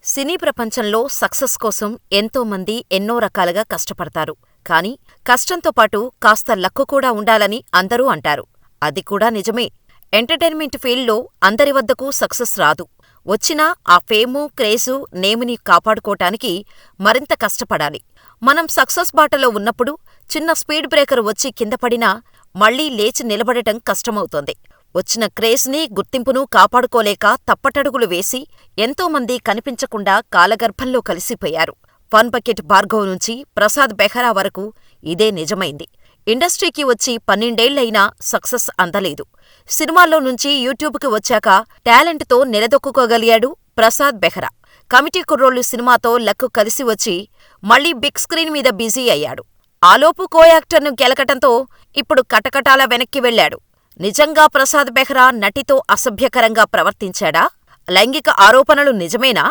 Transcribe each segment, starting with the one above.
సినీ ప్రపంచంలో సక్సెస్ కోసం ఎంతోమంది ఎన్నో రకాలుగా కష్టపడతారు. కానీ కష్టంతో పాటు కాస్త లక్కు కూడా ఉండాలని అందరూ అంటారు. అది కూడా నిజమే. ఎంటర్టైన్మెంట్ ఫీల్డ్లో అందరి వద్దకు సక్సెస్ రాదు. వచ్చినా ఆ ఫేము, క్రేజు, నేముని కాపాడుకోటానికి మరింత కష్టపడాలి. మనం సక్సెస్ బాటలో ఉన్నప్పుడు చిన్న స్పీడ్ బ్రేకర్ వచ్చి కిందపడినా మళ్లీ లేచి నిలబడటం కష్టమవుతోంది. వచ్చిన క్రేజ్ని, గుర్తింపును కాపాడుకోలేక తప్పటడుగులు వేసి ఎంతోమంది కనిపించకుండా కాలగర్భంలో కలిసిపోయారు. ఫన్ బకెట్ భార్గవ్ నుంచి ప్రసాద్ బెహ్రా వరకు ఇదే నిజమైంది. ఇండస్ట్రీకి వచ్చి 12 ఏళ్లయినా సక్సెస్ అందలేదు. సినిమాల్లో నుంచి యూట్యూబ్కి వచ్చాక టాలెంట్తో నిలదొక్కుకోగలిగాడు ప్రసాద్ బెహ్రా. కమిటీ కుర్రోళ్లు సినిమాతో లక్ కలిసి వచ్చి మళ్లీ బిగ్ స్క్రీన్ మీద బిజీ అయ్యాడు. ఆలోపు కో యాక్టర్ను గెలకటంతో ఇప్పుడు కటకటాల వెనక్కి వెళ్లాడు. నిజంగా ప్రసాద్ బెహ్రా నటితో అసభ్యకరంగా ప్రవర్తించాడా? లైంగిక ఆరోపణలు నిజమేనా?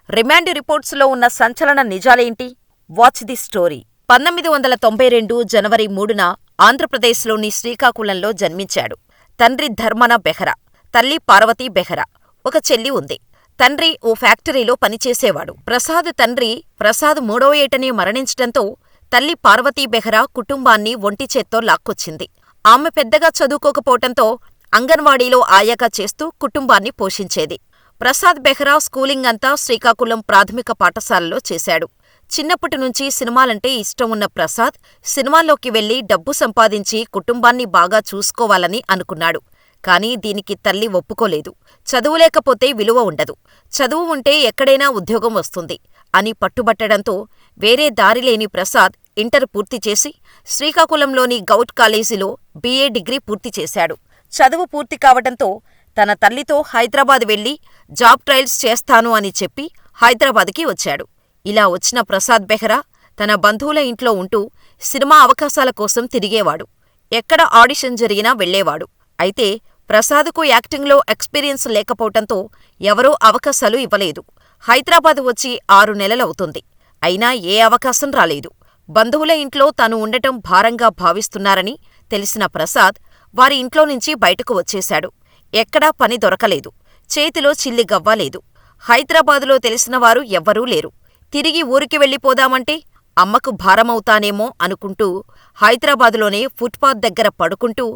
రిమాండ్ రిపోర్ట్స్లో ఉన్న సంచలన నిజాలేంటి? Watch the story. 1992 జనవరి 3న ఆంధ్రప్రదేశ్లోని శ్రీకాకుళంలో జన్మించాడు. తండ్రి ధర్మన బెహ్రా, తల్లి పార్వతీ బెహ్రా. ఒక చెల్లి ఉంది. తండ్రి ఓ ఫ్యాక్టరీలో పనిచేసేవాడు. ప్రసాద్ తండ్రి ప్రసాద్ 3వ ఏటనే మరణించటంతో తల్లి పార్వతీ బెహ్రా కుటుంబాన్ని ఒంటిచేత్తో లాక్కొచ్చింది. ఆమె పెద్దగా చదువుకోకపోవటంతో అంగన్వాడీలో ఆయాగా చేస్తూ కుటుంబాన్ని పోషించేది. ప్రసాద్ బెహ్రా స్కూలింగ్ అంతా శ్రీకాకుళం ప్రాథమిక పాఠశాలలో చేశాడు. చిన్నప్పటినుంచి సినిమాలంటే ఇష్టం ఉన్న ప్రసాద్ సినిమాల్లోకి వెళ్లి డబ్బు సంపాదించి కుటుంబాన్ని బాగా చూసుకోవాలని అనుకున్నాడు. కానీ దీనికి తల్లి ఒప్పుకోలేదు. చదువు లేకపోతే విలువ ఉండదు, చదువు ఉంటే ఎక్కడైనా ఉద్యోగం వస్తుంది అని పట్టుబట్టడంతో వేరే దారిలేని ప్రసాద్ ఇంటర్ పూర్తిచేసి శ్రీకాకుళంలోని గౌట్ కాలేజీలో BA డిగ్రీ పూర్తిచేశాడు. చదువు పూర్తి కావటంతో తన తల్లితో హైదరాబాద్ వెళ్లి జాబ్ ట్రయల్స్ చేస్తాను అని చెప్పి హైదరాబాద్కి వచ్చాడు. ఇలా వచ్చిన ప్రసాద్ బెహ్రా తన బంధువుల ఇంట్లో ఉంటూ సినిమా అవకాశాల కోసం తిరిగేవాడు. ఎక్కడ ఆడిషన్ జరిగినా వెళ్లేవాడు. అయితే ప్రసాద్కు యాక్టింగ్లో ఎక్స్పీరియన్స్ లేకపోవటంతో ఎవరూ అవకాశాలు ఇవ్వలేదు. హైదరాబాద్ వచ్చి 6 నెలలవుతుంది. అయినా ఏ అవకాశం రాలేదు. బంధువుల ఇంట్లో తాను ఉండటం భారంగా భావిస్తున్నారని తెలిసిన ప్రసాద్ వారి ఇంట్లో నుంచి బయటకు వచ్చేశాడు. ఎక్కడా పని దొరకలేదు. చేతిలో చిల్లి గవ్వాలేదు. హైదరాబాదులో తెలిసినవారు ఎవ్వరూ లేరు. తిరిగి ఊరికి వెళ్ళిపోదామంటే అమ్మకు భారమవుతానేమో అనుకుంటూ హైదరాబాదులోనే ఫుట్పాత్ దగ్గర పడుకుంటూ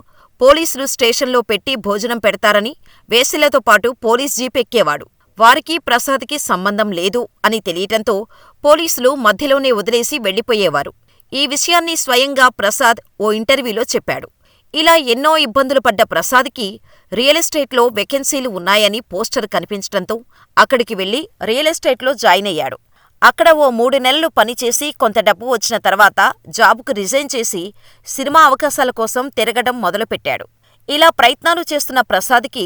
పోలీసులు స్టేషన్లో పెట్టి భోజనం పెడతారని వేశ్యలతో పాటు పోలీస్ జీప్ ఎక్కేవాడు. వారికి ప్రసాద్కి సంబంధం లేదు అని తెలియటంతో పోలీసులు మధ్యలోనే వదిలేసి వెళ్లిపోయేవారు. ఈ విషయాన్ని స్వయంగా ప్రసాద్ ఓ ఇంటర్వ్యూలో చెప్పాడు. ఇలా ఎన్నో ఇబ్బందులు పడ్డ ప్రసాద్కి రియల్ ఎస్టేట్లో వేకెన్సీలు ఉన్నాయని పోస్టర్ కనిపించటంతో అక్కడికి వెళ్లి రియల్ ఎస్టేట్లో జాయిన్ అయ్యాడు. అక్కడ ఓ 3 నెలలు పనిచేసి కొంత డబ్బు వచ్చిన తర్వాత జాబ్కు రిజైన్ చేసి సినిమా అవకాశాల కోసం తిరగడం మొదలుపెట్టాడు. ఇలా ప్రయత్నాలు చేస్తున్న ప్రసాద్కి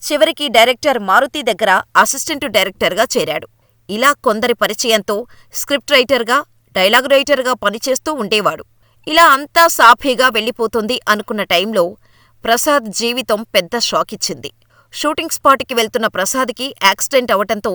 చివరికి డైరెక్టర్ మారుతి దగ్గర అసిస్టెంట్ డైరెక్టర్గా చేరాడు. ఇలా కొందరి పరిచయంతో స్క్రిప్ట్ రైటర్గా, డైలాగ్ రైటర్గా పనిచేస్తూ ఉండేవాడు. ఇలా అంతా సాఫీగా వెళ్ళిపోతుంది అనుకున్న టైంలో ప్రసాద్ జీవితం పెద్ద షాకిచ్చింది. షూటింగ్ స్పాట్కి వెళ్తున్న ప్రసాద్కి యాక్సిడెంట్ అవటంతో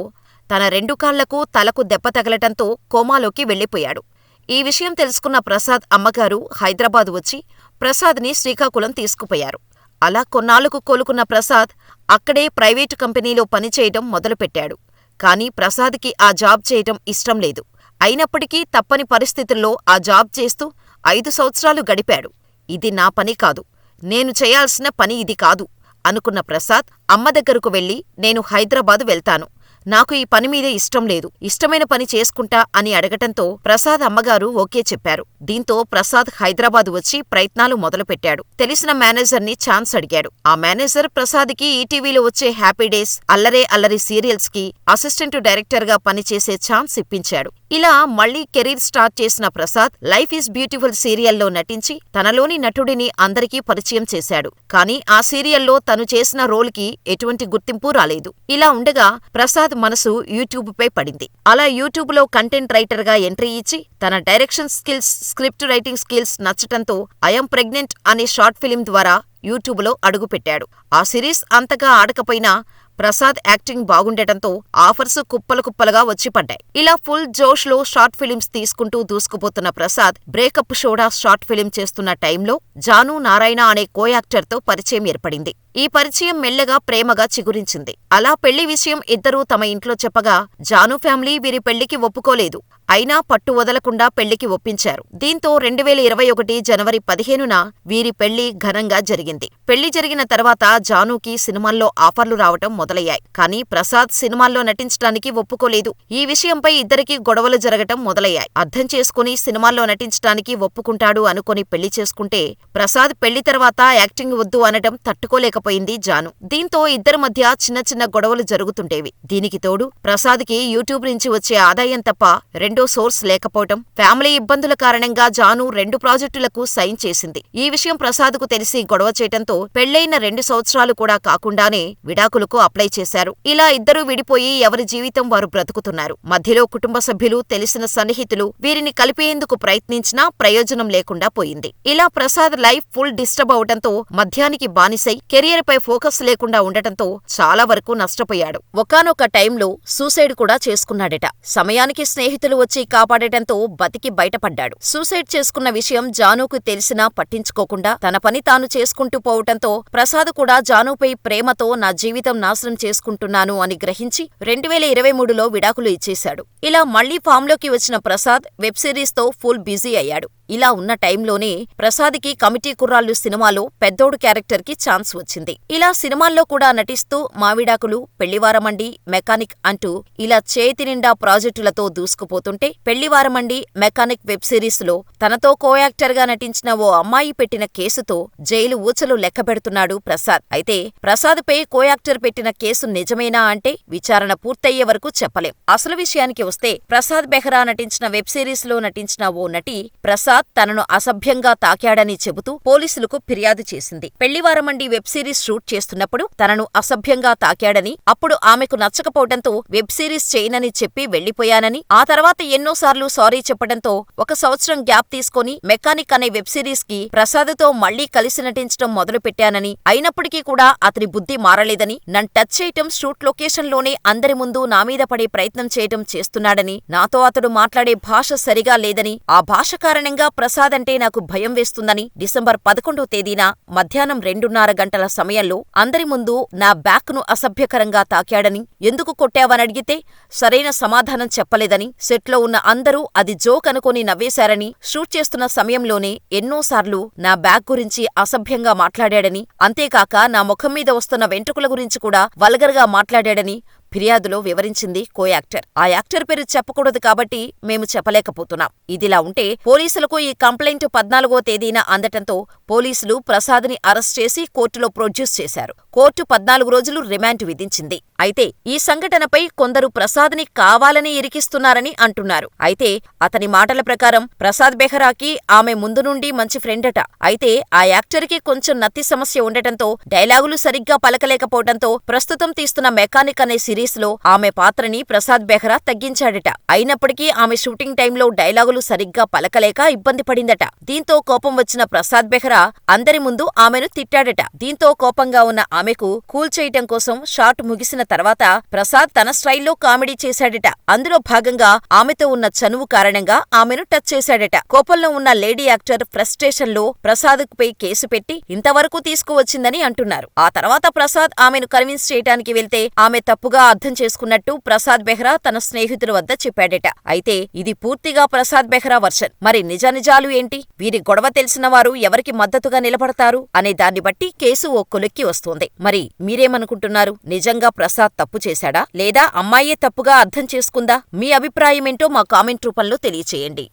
తన 2 కాళ్లకు, తలకు దెబ్బ తగలటంతో కోమాలోకి వెళ్లిపోయాడు. ఈ విషయం తెలుసుకున్న ప్రసాద్ అమ్మగారు హైదరాబాద్ వచ్చి ప్రసాద్ని శ్రీకాకుళం తీసుకుపోయారు. అలా కొన్నాళ్లకు కోలుకున్న ప్రసాద్ అక్కడే ప్రైవేటు కంపెనీలో పనిచేయటం మొదలుపెట్టాడు. కానీ ప్రసాద్కి ఆ జాబ్ చేయటం ఇష్టం లేదు. అయినప్పటికీ తప్పని పరిస్థితుల్లో ఆ జాబ్ చేస్తూ 5 సంవత్సరాలు గడిపాడు. ఇది నా పని కాదు, నేను చేయాల్సిన పని ఇది కాదు అనుకున్న ప్రసాద్ అమ్మ దగ్గరకు వెళ్లి నేను హైదరాబాద్ వెళ్తాను, నాకు ఈ పని మీద ఇష్టం లేదు, ఇష్టమైన పని చేసుకుంటా అని అడగటంతో ప్రసాద్ అమ్మగారు ఓకే చెప్పారు. దీంతో ప్రసాద్ హైదరాబాద్ వచ్చి ప్రయత్నాలు మొదలుపెట్టాడు. తెలిసిన మేనేజర్ని ఛాన్స్ అడిగాడు. ఆ మేనేజర్ ప్రసాద్కి ఈటీవీలో వచ్చే హ్యాపీ డేస్, అల్లరే అల్లరి సీరియల్స్కి అసిస్టెంట్ డైరెక్టర్గా పనిచేసే ఛాన్స్ ఇప్పించాడు. ఇలా మళ్లీ కెరీర్ స్టార్ట్ చేసిన ప్రసాద్ లైఫ్ ఈజ్ బ్యూటిఫుల్ సీరియల్లో నటించి తనలోని నటుడిని అందరికీ పరిచయం చేశాడు. కానీ ఆ సీరియల్లో తను చేసిన రోల్కి ఎటువంటి గుర్తింపు రాలేదు. ఇలా ఉండగా ప్రసాద్ మనసు యూట్యూబ్పై పడింది. అలా యూట్యూబ్లో కంటెంట్ రైటర్గా ఎంట్రీ ఇచ్చి తన direction skills, script writing skills నచ్చటంతో ఐఎమ్ ప్రెగ్నెంట్ అనే షార్ట్ ఫిలిం ద్వారా యూట్యూబ్లో అడుగుపెట్టాడు. ఆ సిరీస్ అంతగా ఆడకపోయినా ప్రసాద్ యాక్టింగ్ బాగుండటంతో ఆఫర్స్ కుప్పలు కుప్పలుగా వచ్చి పడ్డాయి. ఇలా ఫుల్ జోష్ లో షార్ట్ ఫిలిమ్స్ తీసుకుంటూ దూసుకుపోతున్న ప్రసాద్ బ్రేకప్ షోడా షార్ట్ ఫిలిం చేస్తున్న టైంలో జాను నారాయణ అనే కో యాక్టర్ తో పరిచయం ఏర్పడింది. ఈ పరిచయం మెల్లగా ప్రేమగా చిగురించింది. అలా పెళ్లి విషయం ఇద్దరూ తమ ఇంట్లో చెప్పగా జాను ఫ్యామిలీ వీరి పెళ్లికి ఒప్పుకోలేదు. అయినా పట్టు వదలకుండా పెళ్లికి ఒప్పించారు. దీంతో 2021 జనవరి 15న వీరి పెళ్లి ఘనంగా జరిగింది. పెళ్లి జరిగిన తర్వాత జానుకి సినిమాల్లో ఆఫర్లు రావటం మొదలయ్యాయి. కానీ ప్రసాద్ సినిమాల్లో నటించడానికి ఒప్పుకోలేదు. ఈ విషయంపై ఇద్దరికీ గొడవలు జరగటం మొదలయ్యాయి. అర్థం చేసుకుని సినిమాల్లో నటించడానికి ఒప్పుకుంటాడు అనుకుని పెళ్లి చేసుకుంటే ప్రసాద్ పెళ్లి తర్వాత యాక్టింగ్ వద్దు అనటం తట్టుకోలేకపోయింది జాను. దీంతో ఇద్దరి మధ్య చిన్న చిన్న గొడవలు జరుగుతుండేవి. దీనికి తోడు ప్రసాద్కి యూట్యూబ్ నుంచి వచ్చే ఆదాయం తప్ప రెండో సోర్స్ లేకపోవటం, ఫ్యామిలీ ఇబ్బందుల కారణంగా జాను 2 ప్రాజెక్టులకు సైన్ చేసింది. ఈ విషయం ప్రసాద్కు తెలిసి గొడవ చేయటంతో పెళ్లైన 2 సంవత్సరాలు కూడా కాకుండానే విడాకులకు అప్లై చేశారు. ఇలా ఇద్దరూ విడిపోయి ఎవరి జీవితం వారు బ్రతుకుతున్నారు. మధ్యలో కుటుంబ సభ్యులు, తెలిసిన సన్నిహితులు వీరిని కలిపేందుకు ప్రయత్నించినా ప్రయోజనం లేకుండా పోయింది. ఇలా ప్రసాద్ లైఫ్ ఫుల్ డిస్టర్బ్ అవటంతో మద్యానికి బానిసై కెరియర్ పై ఫోకస్ లేకుండా ఉండటంతో చాలా వరకు నష్టపోయాడు. ఒకానొక టైంలో సూసైడ్ కూడా చేసుకున్నాడట. సమయానికి స్నేహితులు వచ్చి కాపాడటంతో బతికి బయటపడ్డాడు. సూసైడ్ చేసుకున్న విషయం జానుకు తెలిసినా పట్టించుకోకుండా తన పని తాను చేసుకుంటూ పోవటంతో ప్రసాద్ కూడా జానుపై ప్రేమతో నా జీవితం నాశనం చేసుకుంటున్నాను అని గ్రహించి 2023లో విడాకులు ఇచ్చేశాడు. ఇలా మళ్లీ ఫామ్లోకి వచ్చిన ప్రసాద్ వెబ్ సిరీస్ తో ఫుల్ బిజీ అయ్యాడు. ఇలా ఉన్న టైంలోనే ప్రసాద్కి కమిటీ కుర్రాళ్ళు సినిమాలో పెద్దోడు క్యారెక్టర్ కి ఛాన్స్ వచ్చింది. ఇలా సినిమాల్లో కూడా నటిస్తూ మావిడాకులు, పెళ్లివారమండి, మెకానిక్ అంటూ ఇలా చేతి నిండా ప్రాజెక్టులతో దూసుకుపోతుంటే పెళ్లివారమండి, మెకానిక్ వెబ్ సిరీస్ లో తనతో కో యాక్టర్ గా నటించిన ఓ అమ్మాయి పెట్టిన కేసుతో జైలు ఊచలు లెక్కబెడుతున్నాడు ప్రసాద్. అయితే ప్రసాద్ పై కో యాక్టర్ పెట్టిన కేసు నిజమేనా అంటే విచారణ పూర్తయ్యే వరకు చెప్పలేం. అసలు విషయానికి వస్తే ప్రసాద్ బెహ్రా నటించిన వెబ్ సిరీస్ లో నటించిన ఓ నటి ప్రసాద్ తనను అసభ్యంగా తాకాడని చెబుతూ పోలీసులకు ఫిర్యాదు చేసింది. పెళ్లివారమండి వెబ్ సిరీస్ షూట్ చేస్తున్నప్పుడు తనను అసభ్యంగా తాకాడని, అప్పుడు ఆమెకు నచ్చకపోవడంతో వెబ్ సిరీస్ చేయనని చెప్పి వెళ్లిపోయానని, ఆ తర్వాత ఎన్నోసార్లు సారీ చెప్పడంతో 1 సంవత్సరం గ్యాప్ తీసుకుని మెకానిక్ అనే వెబ్ సిరీస్ కి ప్రసాద్తో మళ్లీ కలిసి నటించడం మొదలుపెట్టానని, అయినప్పటికీ కూడా అతని బుద్ధి మారలేదని, నన్ను టచ్ చేయటం షూట్ లొకేషన్ లోనే అందరి ముందు నా మీద పడే ప్రయత్నం చేయటం చేస్తున్నాడని, నాతో అతడు మాట్లాడే భాష సరిగా లేదని, ఆ భాష కారణంగా ప్రసాద్ అంటే నాకు భయం వేస్తుందని, డిసెంబర్ 11వ తేదీన మధ్యాహ్నం 2:30 గంటల సమయంలో అందరి ముందు నా బ్యాక్ ను అసభ్యకరంగా తాకాడని, ఎందుకు కొట్టావని అడిగితే సరైన సమాధానం చెప్పలేదని, సెట్లో ఉన్న అందరూ అది జోక్ అనుకుని నవ్వేశారని, షూట్ చేస్తున్న సమయంలోనే ఎన్నోసార్లు నా బ్యాక్ గురించి అసభ్యంగా మాట్లాడాడని, అంతేకాక నా ముఖం మీద వస్తున్న వెంట్రుకల గురించి కూడా వల్గర్ గా మాట్లాడాడని ఫిర్యాదులో వివరించింది కో యాక్టర్. ఆ యాక్టర్ పేరు చెప్పకూడదు కాబట్టి మేము చెప్పలేకపోతున్నాం. ఇదిలా ఉంటే పోలీసులకు ఈ కంప్లైంట్ 14వ తేదీన అందటంతో పోలీసులు ప్రసాద్ని అరెస్ట్ చేసి కోర్టులో ప్రొడ్యూస్ చేశారు. కోర్టు 14 రోజులు రిమాండ్ విధించింది. అయితే ఈ సంఘటనపై కొందరు ప్రసాద్ని కావాలని ఇరికిస్తున్నారని అంటున్నారు. అయితే అతని మాటల ప్రకారం ప్రసాద్ బెహ్రాకి ఆమె ముందు నుండి మంచి ఫ్రెండట. అయితే ఆ యాక్టర్కి కొంచెం నత్తి సమస్య ఉండటంతో, డైలాగులు సరిగ్గా పలకలేకపోవడంతో ప్రస్తుతం తీస్తున్న మెకానిక్ అనే సిరీస్ లో ఆమె పాత్రని ప్రసాద్ బెహ్రా తగ్గించాడట. అయినప్పటికీ ఆమె షూటింగ్ టైంలో డైలాగులు సరిగ్గా పలకలేక ఇబ్బంది పడిందట. దీంతో కోపం వచ్చిన ప్రసాద్ బెహ్రా అందరి ముందు ఆమెను తిట్టాడట. దీంతో కోపంగా ఉన్న ఆమెకు కూల్ చేయటం కోసం షాట్ ముగిసిన తర్వాత ప్రసాద్ తన స్టైల్లో కామెడీ చేశాడట. అందులో భాగంగా ఆమెతో ఉన్న చనువు కారణంగా ఆమెను టచ్ చేశాడట. కోపంలో ఉన్న లేడీ యాక్టర్ ఫ్రస్ట్రేషన్ లో ప్రసాద్ పై కేసు పెట్టి ఇంతవరకు తీసుకువచ్చిందని అంటున్నారు. ఆ తర్వాత ప్రసాద్ ఆమెను కన్విన్స్ చేయటానికి వెళ్తే ఆమె తప్పుగా అర్థం చేసుకున్నట్టు ప్రసాద్ బెహ్రా తన స్నేహితుల వద్ద చెప్పాడట. అయితే ఇది పూర్తిగా ప్రసాద్ బెహ్రా వర్షన్. మరి నిజాలు ఏంటి? వీరి గొడవ తెలిసిన వారు ఎవరికి మద్దతుగా నిలబడతారు అనే దాన్ని బట్టి కేసు ఓ కొలిక్కి వస్తోంది. మరి మీరేమనుకుంటున్నారు? నిజంగా ప్రసాద్ తప్పు చేశాడా లేదా అమ్మాయే తప్పుగా అర్థం చేసుకుందా? మీ అభిప్రాయమేంటో మా కామెంట్ రూపంలో తెలియచేయండి.